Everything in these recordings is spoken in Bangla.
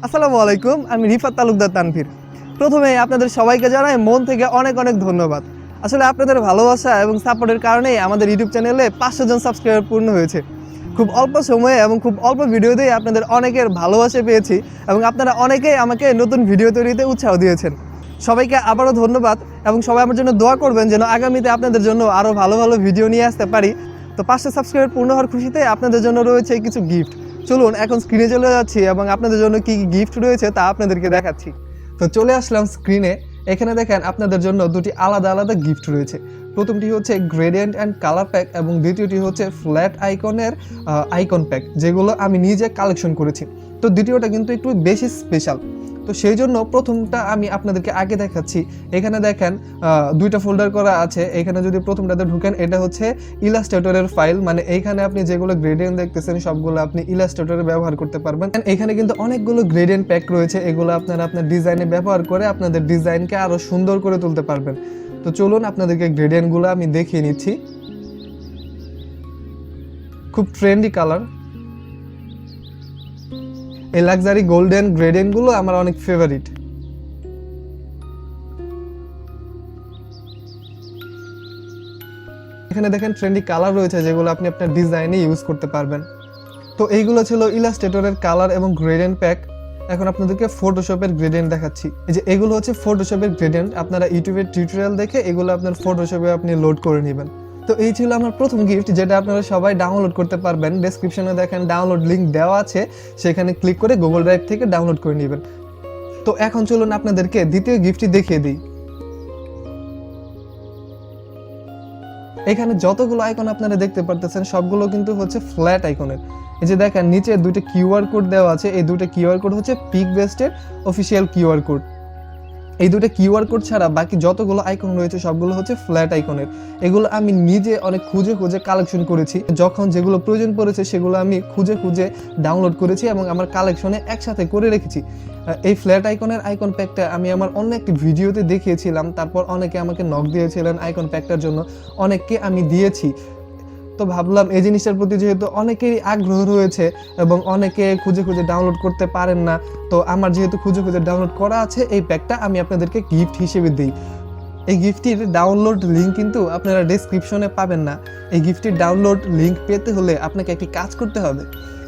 আসসালামু আলাইকুম, আমি রিফাত তালুকদার তানভীর। প্রথমে আপনাদের সবাইকে জানাই মন থেকে অনেক অনেক ধন্যবাদ। আসলে আপনাদের ভালোবাসা এবং সাপোর্টের কারণেই আমাদের ইউটিউব চ্যানেলে 500 জন সাবস্ক্রাইবার পূর্ণ হয়েছে। খুব অল্প সময়ে এবং খুব অল্প ভিডিওতেই আপনাদের অনেকের ভালোবাসা পেয়েছি এবং আপনারা অনেকেই আমাকে নতুন ভিডিও তৈরিতে উৎসাহ দিয়েছেন। সবাইকে আবারও ধন্যবাদ এবং সবাই আমার জন্য দোয়া করবেন যেন আগামীতে আপনাদের জন্য আরও ভালো ভালো ভিডিও নিয়ে আসতে পারি। তো 500 সাবস্ক্রাইবার পূর্ণ হওয়ার খুশিতে আপনাদের জন্য রয়েছে কিছু গিফট। চলুন এখন স্ক্রিনে চলে যাচ্ছি এবং আপনাদের জন্য কি গিফট রয়েছে তা আপনাদেরকে দেখাচ্ছি। তো চলে আসলাম স্ক্রিনে। এখানে দেখেন আপনাদের জন্য দুটি আলাদা আলাদা গিফট রয়েছে। প্রথমটি হচ্ছে গ্রেডিয়েন্ট অ্যান্ড কালার প্যাক এবং দ্বিতীয়টি হচ্ছে ফ্ল্যাট আইকনের আইকন প্যাক, যেগুলো আমি নিজে কালেকশন করেছি। তো দ্বিতীয়টা কিন্তু একটু বেশি স্পেশাল। তো সেই জন্য প্রথমটা আমি আপনাদেরকে আগে দেখাচ্ছি। এখানে দেখেন দুইটা ফোল্ডার করা আছে। এখানে যদি প্রথমটাতে ঢুকেন, এটা হচ্ছে ইলাস্ট্রেটরের ফাইল, মানে এইখানে আপনি যেগুলো গ্রেডিয়েন্ট দেখতেছেন সবগুলো আপনি ইলাস্ট্রেটরে ব্যবহার করতে পারবেন। এখানে কিন্তু অনেকগুলো গ্রেডিয়েন্ট প্যাক রয়েছে, এগুলো আপনারা আপনার ডিজাইনে ব্যবহার করে আপনাদের ডিজাইনকে আরও সুন্দর করে তুলতে পারবেন। তো চলুন আপনাদেরকে গ্রেডিয়েন্টগুলো আমি দেখিয়ে নিচ্ছি। খুব ট্রেন্ডি কালার, এই লাক্সারি গোল্ডেন গ্রেডিয়েন্টগুলো আমার অনেক ফেভারিট। এখানে দেখেন ট্রেন্ডি কালার রয়েছে যেগুলো আপনি আপনার ডিজাইনে ইউজ করতে পারবেন। তো এইগুলো ছিল ইলাস্ট্রেটরের কালার এবং গ্রেডিয়েন্ট প্যাক। এখন আপনাদেরকে ফটোশপের গ্রেডিয়েন্ট দেখাচ্ছি। এই যে এগুলো হচ্ছে ফটোশপের গ্রেডিয়েন্ট, আপনারা ইউটিউবের টিউটোরিয়াল দেখে এগুলো আপনার ফটোশপে আপনি লোড করে নেবেন। তো এই ছিল আমার প্রথম গিফট, যেটা আপনারা সবাই ডাউনলোড করতে পারবেন। ডেসক্রিপশনে দেখেন ডাউনলোড লিঙ্ক দেওয়া আছে, সেখানে ক্লিক করে গুগল ড্রাইভ থেকে ডাউনলোড করে নেবেন। তো এখন চলুন আপনাদেরকে দ্বিতীয় গিফটটি দেখিয়ে দিই। এখানে যতগুলো আইকন আপনারা দেখতে পারতেছেন সবগুলো কিন্তু হচ্ছে ফ্ল্যাট আইকনের। এই যে দেখেন নিচে দুইটা কিউআর কোড দেওয়া আছে, এই দুইটা কিউআর কোড হচ্ছে পিক বেস্টের অফিসিয়াল কিউআর কোড। এই দুটো কিউআর কোড ছাড়া বাকি যতগুলো আইকন রয়েছে সবগুলো হচ্ছে ফ্ল্যাট আইকনের। এগুলো আমি নিজে অনেক খুঁজে খুঁজে কালেকশন করেছি। যখন যেগুলো প্রয়োজন পড়েছে সেগুলো আমি খুঁজে খুঁজে ডাউনলোড করেছি এবং আমার কালেকশনে একসাথে করে রেখেছি। এই ফ্ল্যাট আইকনের আইকন প্যাকটা আমি আমার অন্য একটি ভিডিওতে দেখিয়েছিলাম, তারপর অনেকে আমাকে নক দিয়েছিলেন আইকন প্যাকটার জন্য, অনেককে আমি দিয়েছি। তো ভাবলাম এই জিনিসটার প্রতি যেহেতু অনেকেরই আগ্রহ রয়েছে এবং অনেকে খুঁজে খুঁজে ডাউনলোড করতে পারেন না, তো আমার যেহেতু খুঁজে খুঁজে ডাউনলোড করা আছে, এই প্যাকটা আমি আপনাদেরকে গিফট হিসেবে দিই। এই গিফটটির ডাউনলোড লিঙ্ক কিন্তু আপনারা ডেসক্রিপশনে পাবেন না। এই গিফটটির ডাউনলোড লিঙ্ক পেতে হলে আপনাকে একটি কাজ করতে হবে,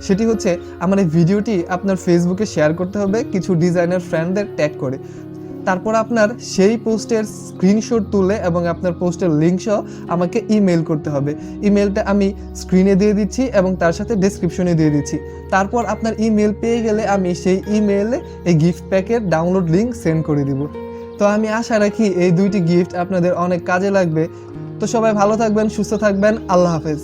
সেটি হচ্ছে আমার এই ভিডিওটি আপনার ফেসবুকে শেয়ার করতে হবে কিছু ডিজাইনার ফ্রেন্ডদের ট্যাগ করে। তারপর আপনার সেই পোস্টের স্ক্রিনশট তুলে এবং আপনার পোস্টের লিঙ্ক সহ আমাকে ইমেল করতে হবে। ইমেলটা আমি স্ক্রিনে দিয়ে দিচ্ছি এবং তার সাথে ডেসক্রিপশনে দিয়ে দিচ্ছি। তারপর আপনার ইমেল পেয়ে গেলে আমি সেই ইমেলে এই গিফট প্যাকের ডাউনলোড লিঙ্ক সেন্ড করে দিব। তো আমি আশা রাখি এই দুইটি গিফট আপনাদের অনেক কাজে লাগবে। তো সবাই ভালো থাকবেন, সুস্থ থাকবেন, আল্লাহ হাফেজ।